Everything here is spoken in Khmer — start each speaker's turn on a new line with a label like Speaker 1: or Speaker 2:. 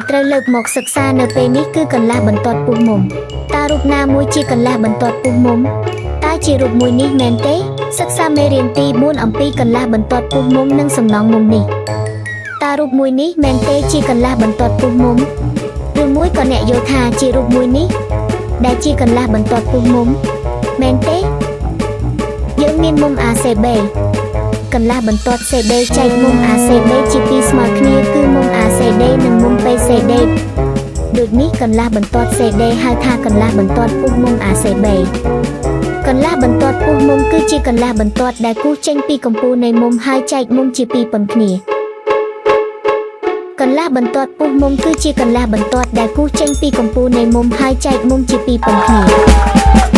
Speaker 1: ត្រូវលើកមកសិក្សានៅពេលនេះគឺកន្លះបន្ទាត់ពុះមុំតើរូបណាមួយជាកន្លះបន្ទាត់ពុះមុំតើជារូបមួយនេះមែនទេសិក្សាមេរៀនទី4អំពីកន្លះបន្ទាត់ពុះមុំនិងសំណងមុំនេះតើរូបមួយនេះមែនទេជាកន្លះបន្ទាត់ពុះមុំឬមួយក៏អ្នកយល់ថាជារូបមួយនេះដែលជាកន្លះបន្ទាត់ពុះមុំមែនទេយើងមានមុំ ACB កន្លះបន្ទាត់ CD ចែកមុំ ACB ជាពីរស្មើគ្នាគឺមុំ ACD និងមុំ PCD ដូចនេះកន្លះបន្ទាត់ CD ហៅថាកន្លះបន្ទាត់ពុះមុំ ACB កន្លះបន្ទាត់ពុះមុំគឺជាកន្លះបន្ទាត់ដែលគូសចេញពីកំពូលនៃមុំហើយចែកមុំជាពីរប៉ុនគ្នាកន្លះបន្ទាត់ពុះមុំគឺជាកន្លះបន្ទាត់ដែលគូសចេញពីកំពូលនៃមុំហើយចែកមុំជាពីរប៉ុនគ្នា